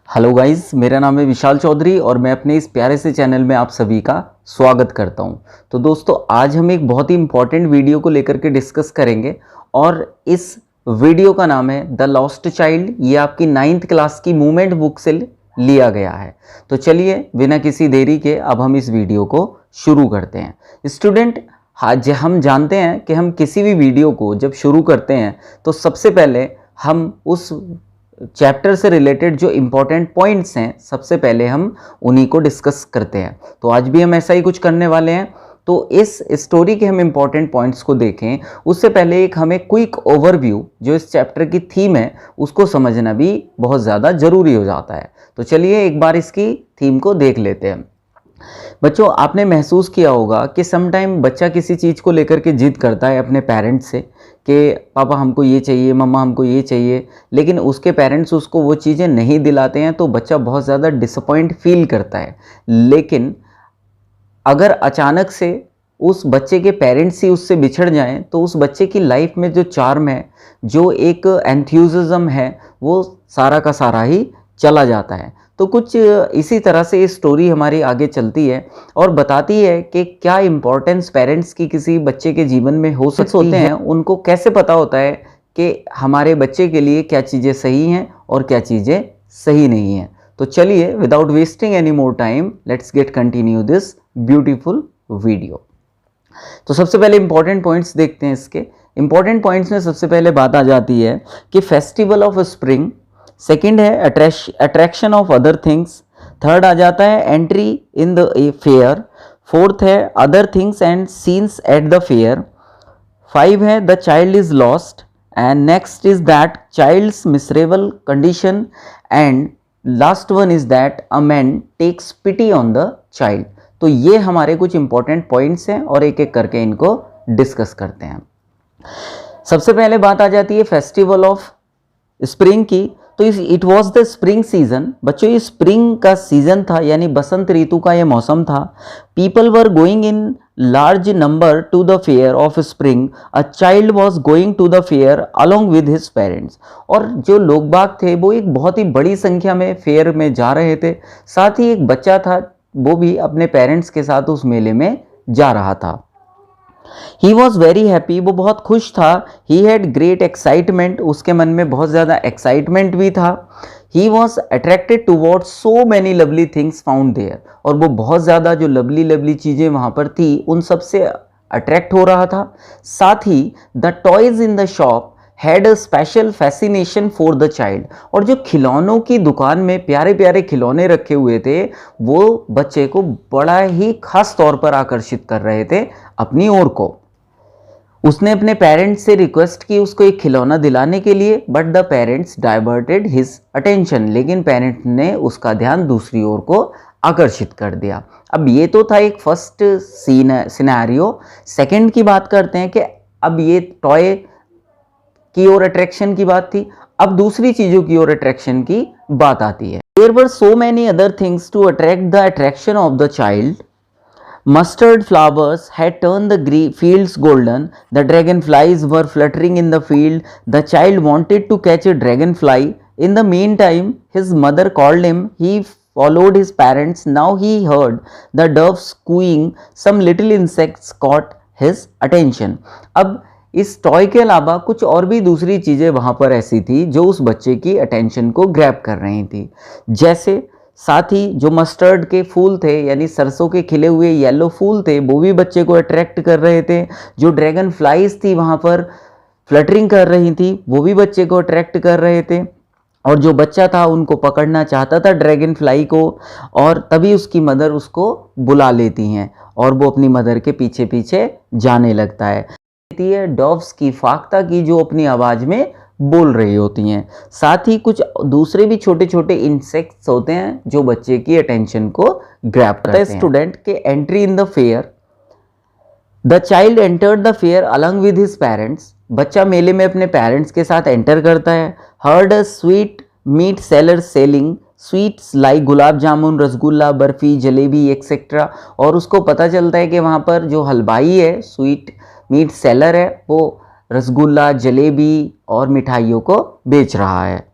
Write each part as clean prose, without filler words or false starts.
Hello guys, मेरा नाम है विशाल चौधरी और मैं अपने इस प्यारे से चैनल में आप सभी का स्वागत करता हूं। तो दोस्तों, आज हम एक बहुत ही इंपॉर्टेंट वीडियो को लेकर के डिस्कस करेंगे और इस वीडियो का नाम है द लॉस्ट चाइल्ड। ये आपकी 9th क्लास की मूवमेंट बुक से लिया गया है। तो चलिए बिना किसी देरी के अब हम इस वीडियो को शुरू करते हैं। स्टूडेंट, आज हम जानते हैं कि हम किसी भी वीडियो को जब शुरू करते हैं तो सबसे पहले हम उस चैप्टर से रिलेटेड जो इम्पोर्टेंट पॉइंट्स हैं सबसे पहले हम उन्हीं को डिस्कस करते हैं। तो आज भी हम ऐसा ही कुछ करने वाले हैं। तो इस स्टोरी के हम इम्पोर्टेंट पॉइंट्स को देखें उससे पहले एक हमें क्विक ओवरव्यू जो इस चैप्टर की थीम है उसको समझना भी बहुत ज़्यादा ज़रूरी हो जाता है। तो चलिए एक बार इसकी थीम को देख लेते हैं। बच्चों, आपने महसूस किया होगा कि समटाइम बच्चा किसी चीज़ को लेकर के जिद करता है अपने पेरेंट्स से कि पापा हमको ये चाहिए, मम्मा हमको ये चाहिए, लेकिन उसके पेरेंट्स उसको वो चीज़ें नहीं दिलाते हैं तो बच्चा बहुत ज़्यादा डिसअपॉइंट फील करता है। लेकिन अगर अचानक से उस बच्चे के पेरेंट्स ही उससे बिछड़ जाएं तो उस बच्चे की लाइफ में जो चार्म है, जो एक एंथ्यूज़िज्म है, वो सारा का सारा ही चला जाता है। तो कुछ इसी तरह से ये स्टोरी हमारी आगे चलती है और बताती है कि क्या इम्पोर्टेंस पेरेंट्स की किसी बच्चे के जीवन में हो सकती होते हैं, उनको कैसे पता होता है कि हमारे बच्चे के लिए क्या चीज़ें सही हैं और क्या चीज़ें सही नहीं हैं। तो चलिए without wasting any more time let's get continue this beautiful video. तो सबसे पहले इंपॉर्टेंट पॉइंट्स देखते हैं। इसके इंपॉर्टेंट पॉइंट्स में सबसे पहले बात आ जाती है कि फेस्टिवल ऑफ स्प्रिंग, सेकंड है attraction of other things, third आ जाता है entry in the fair, fourth है other things and scenes at the fair, five है the child is lost and next is that child's miserable condition and last one is that a man takes pity on the child. तो ये हमारे कुछ important points हैं और एक एक करके इनको डिस्कस करते हैं। सबसे पहले बात आ जाती है फेस्टिवल ऑफ स्प्रिंग की। तो it was the spring season. बच्चों, ये स्प्रिंग का सीजन था, यानी बसंत ऋतु का ये मौसम था। People were going in large number to the fair of spring, a child was going to the fair along with his parents. और जो लोग बाग थे वो एक बहुत ही बड़ी संख्या में फेयर में जा रहे थे। साथ ही एक बच्चा था, वो भी अपने पेरेंट्स के साथ उस मेले में जा रहा था। ही वॉज वेरी हैप्पी, वो बहुत खुश था। ही हैड ग्रेट एक्साइटमेंट, उसके मन में बहुत ज़्यादा एक्साइटमेंट भी था। He was attracted towards so many lovely things found there, और वो बहुत ज़्यादा जो लवली लवली चीज़ें वहाँ पर थी उन सब से अट्रैक्ट हो रहा था। साथ ही the toys in the shop had a special fascination for the child, और जो खिलौनों की दुकान में प्यारे प्यारे खिलौने रखे हुए थे वो बच्चे को बड़ा ही खास तौर पर आकर्षित कर रहे थे अपनी ओर को। उसने अपने पेरेंट्स से रिक्वेस्ट की उसको एक खिलौना दिलाने के लिए, but the parents diverted his attention, लेकिन पेरेंट्स ने उसका ध्यान दूसरी ओर को आकर्षित कर दिया। अब ये तो था एक फर्स्ट सिनेरियो। सेकंड की बात करते हैं कि अब ये टॉय की ओर अट्रैक्शन की बात थी, अब दूसरी चीजों की ओर अट्रैक्शन की बात आती है। There were so many other things to attract the attraction of the child. Mustard flowers had turned the fields golden. The dragonflies were fluttering in the field. The child wanted to catch a dragonfly. In the meantime, his mother called him. He followed his parents. Now he heard the doves cooing. Some little insects caught his attention. अब इस toy के अलावा कुछ और भी दूसरी चीज़ें वहाँ पर ऐसी थी जो उस बच्चे की अटेंशन को ग्रैब कर रही थी। जैसे साथ ही जो मस्टर्ड के फूल थे, यानी सरसों के खिले हुए येलो फूल थे, वो भी बच्चे को अट्रैक्ट कर रहे थे। जो ड्रैगन फ्लाइज थी वहाँ पर फ्लटरिंग कर रही थी, वो भी बच्चे को अट्रैक्ट कर रहे थे। और जो बच्चा था उनको पकड़ना चाहता था ड्रैगन फ्लाई को, और तभी उसकी मदर उसको बुला लेती हैं और वो अपनी मदर के पीछे पीछे जाने लगता है। डॉव्स की फाख्ता की जो अपनी आवाज़ में बोल रही होती हैं। साथ ही कुछ दूसरे भी छोटे छोटे इंसेक्ट्स होते हैं जो बच्चे की अटेंशन को ग्रैब करते हैं। स्टूडेंट के entry in the fair, the child entered the fair along with his parents. बच्चा मेले में अपने पेरेंट्स के साथ एंटर करता है। Heard a sweet meat seller selling sweets like gulab jamun, rasgulla, barfi, jalebi etcetera. और उसको पता चलता है कि वहाँ पर जो हलवाई है, स्वीट मीट सेलर है, वो रसगुल्ला, जलेबी और मिठाइयों को बेच रहा है।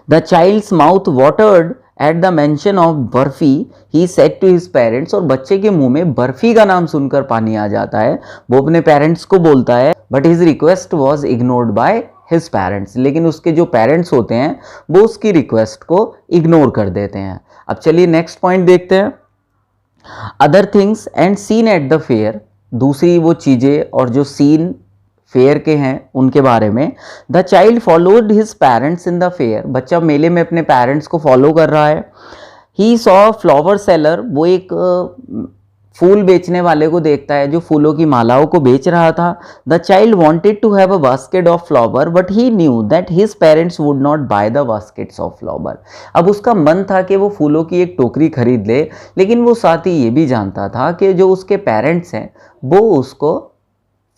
The child's mouth watered at the mention of barfi, he said to his parents, और बच्चे के मुंह में बर्फी का नाम सुनकर पानी आ जाता है। वो अपने पेरेंट्स को बोलता है, but his request was ignored by his parents, लेकिन उसके जो पेरेंट्स होते हैं वो उसकी रिक्वेस्ट को इग्नोर कर देते हैं। अब चलिए नेक्स्ट पॉइंट देखते हैं। Other things and seen at the fair, दूसरी वो चीज़ें और जो सीन फेयर के हैं उनके बारे में। The child followed his parents in the fair, बच्चा मेले में अपने पेरेंट्स को फॉलो कर रहा है। ही सॉ फ्लावर सेलर, वो एक फूल बेचने वाले को देखता है जो फूलों की मालाओं को बेच रहा था। The child wanted to have a basket of flower but he knew that his parents would not buy the baskets of flower, अब उसका मन था कि वो फूलों की एक टोकरी खरीद ले, लेकिन वो साथ ही ये भी जानता था कि जो उसके पेरेंट्स हैं वो उसको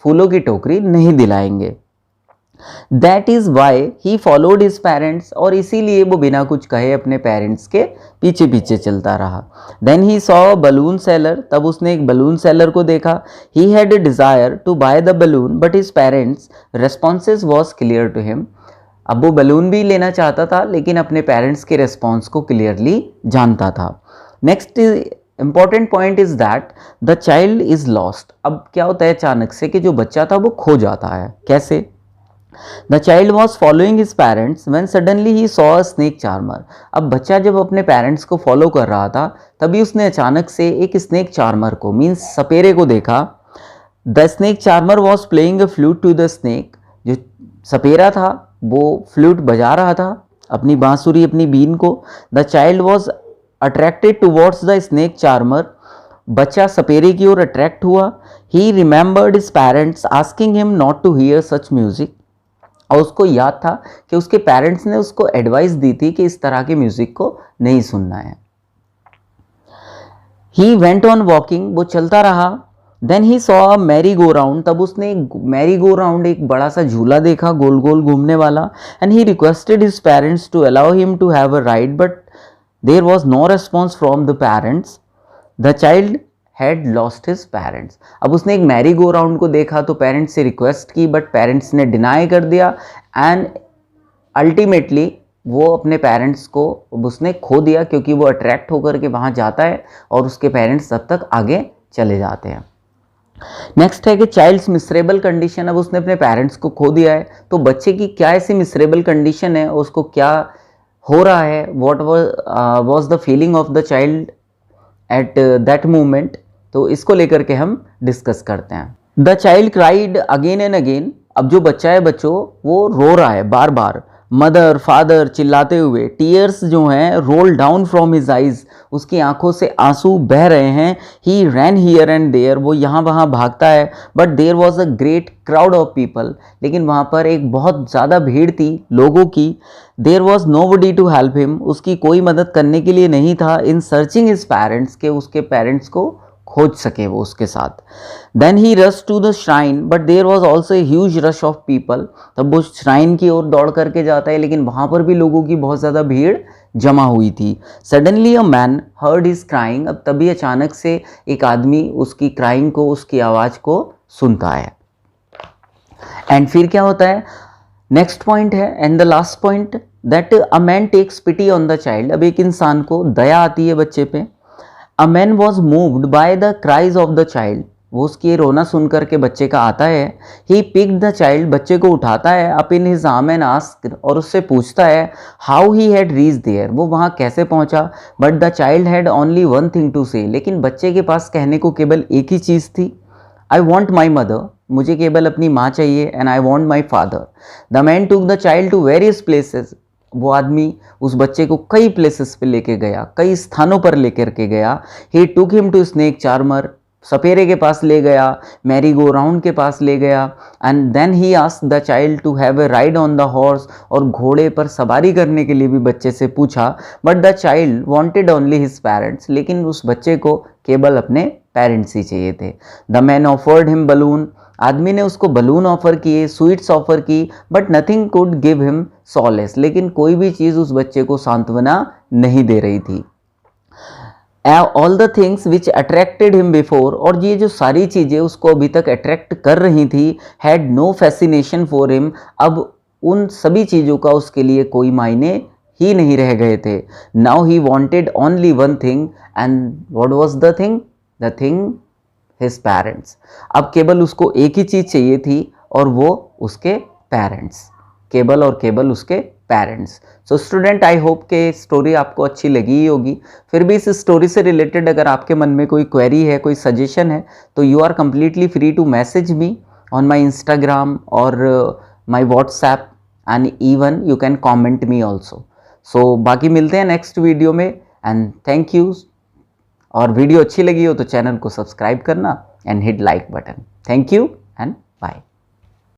फूलों की टोकरी नहीं दिलाएंगे। That is why he followed his parents, और इसीलिए वो बिना कुछ कहे अपने पेरेंट्स के पीछे पीछे चलता रहा। Then he saw balloon seller, तब उसने एक बलून सेलर को देखा। He had a desire to buy the balloon but his parents responses was clear to him, अब वो बलून भी लेना चाहता था लेकिन अपने पेरेंट्स के रेस्पॉन्स को क्लियरली जानता था। Next important point is that the child is lost, अब क्या होता है अचानक से कि जो बच्चा था वो खो जाता है। कैसे? The child was following his parents when suddenly he saw a snake charmer, अब बच्चा जब अपने पेरेंट्स को फॉलो कर रहा था तभी उसने अचानक से एक स्नेक चार्मर को, मीन्स सपेरे को देखा। The snake charmer was playing a flute to the snake, जो सपेरा था वो फ्लूट बजा रहा था, अपनी बांसुरी, अपनी बीन को। The child was attracted towards the snake charmer, बच्चा सपेरे की ओर अट्रैक्ट हुआ। He remembered his parents asking him not to hear such music, और उसको याद था कि उसके पेरेंट्स ने उसको एडवाइस दी थी कि इस तरह के म्यूजिक को नहीं सुनना है। ही वेंट ऑन वॉकिंग, वो चलता रहा। Then he saw merry go round, तब उसने मैरी गो राउंड, एक बड़ा सा झूला देखा गोल गोल घूमने वाला। And he requested his parents to allow him to have a ride but there was no response from the parents. The child had lost his parents, अब उसने एक मैरी गो राउंड को देखा तो पेरेंट्स से रिक्वेस्ट की but parents ने deny कर दिया एंड अल्टीमेटली वो अपने पेरेंट्स को उसने खो दिया, क्योंकि वो अट्रैक्ट होकर के वहाँ जाता है और उसके पेरेंट्स तब तक आगे चले जाते हैं। नेक्स्ट है कि चाइल्ड्स मिसरेबल कंडीशन, अब उसने अपने पेरेंट्स को खो दिया है तो बच्चे की क्या ऐसी मिसरेबल कंडीशन है, उसको क्या हो रहा है, what was the feeling of the child at that moment, तो इसको लेकर के हम डिस्कस करते हैं। The child cried again and again, अब जो बच्चा है बच्चों वो रो रहा है बार बार, मदर फादर चिल्लाते हुए। टीयर्स जो हैं roll down from his eyes, उसकी आंखों से आंसू बह रहे हैं। He ran here and there, वो यहाँ वहाँ भागता है। But there was a great crowd of people, लेकिन वहाँ पर एक बहुत ज़्यादा भीड़ थी लोगों की। There was nobody to help him, उसकी कोई मदद करने के लिए नहीं था। इन सर्चिंग हिज पेरेंट्स, के उसके पेरेंट्स को खोज सके वो उसके साथ। Then he rush to the shrine but there was also a huge rush of people, तब वो श्राइन की ओर दौड़ करके जाता है लेकिन वहाँ पर भी लोगों की बहुत ज़्यादा भीड़ जमा हुई थी। Suddenly a man heard his crying, अब तभी अचानक से एक आदमी उसकी क्राइंग को, उसकी आवाज़ को सुनता है। एंड फिर क्या होता है, नेक्स्ट पॉइंट है and the last point, that a man takes pity on the child, अब एक इंसान को दया आती है बच्चे पे। A man was moved by the cries of the child, वो उसकी रोना सुन करके बच्चे का आता है। ही पिक्ड द चाइल्ड, बच्चे को उठाता है up in his arm and asked, और उससे पूछता है how he had reach there, वो वहाँ कैसे पहुँचा। But the child had only one thing to say, लेकिन बच्चे के पास कहने को केवल एक ही चीज़ थी, आई वॉन्ट माई मदर, मुझे केवल अपनी माँ चाहिए, and I want my father. The man took the child to various places, वो आदमी उस बच्चे को कई प्लेसेस पे लेके गया, कई स्थानों पर लेकर के गया। He took him to snake charmer, सपेरे के पास ले गया, मैरी गो राउंड के पास ले गया। And then he asked the child to have a ride on the horse, और घोड़े पर सवारी करने के लिए भी बच्चे से पूछा। But the child wanted only his parents, लेकिन उस बच्चे को केवल अपने पेरेंट्स ही चाहिए थे। The man offered him balloon, आदमी ने उसको बलून ऑफर किए, स्वीट्स ऑफर की, but nothing could give him solace, लेकिन कोई भी चीज़ उस बच्चे को सांत्वना नहीं दे रही थी। All the things which attracted him before, और ये जो सारी चीज़ें उसको अभी तक अट्रैक्ट कर रही थी, had no fascination for him, अब उन सभी चीज़ों का उसके लिए कोई मायने ही नहीं रह गए थे। Now he wanted only one thing, and what was the thing? The thing his parents. अब केवल उसको एक ही चीज़ चाहिए थी और वो उसके पेरेंट्स, केवल और केवल उसके parents. So student, I hope के स्टोरी आपको अच्छी लगी ही होगी। फिर भी इस स्टोरी से रिलेटेड अगर आपके मन में कोई क्वेरी है, कोई सजेशन है, तो you are completely free to message me on my Instagram और my WhatsApp, and even you can comment me also. So बाकी मिलते हैं नेक्स्ट वीडियो में, एंड थैंक यू। और वीडियो अच्छी लगी हो तो चैनल को सब्सक्राइब करना and hit like button. Thank you and bye.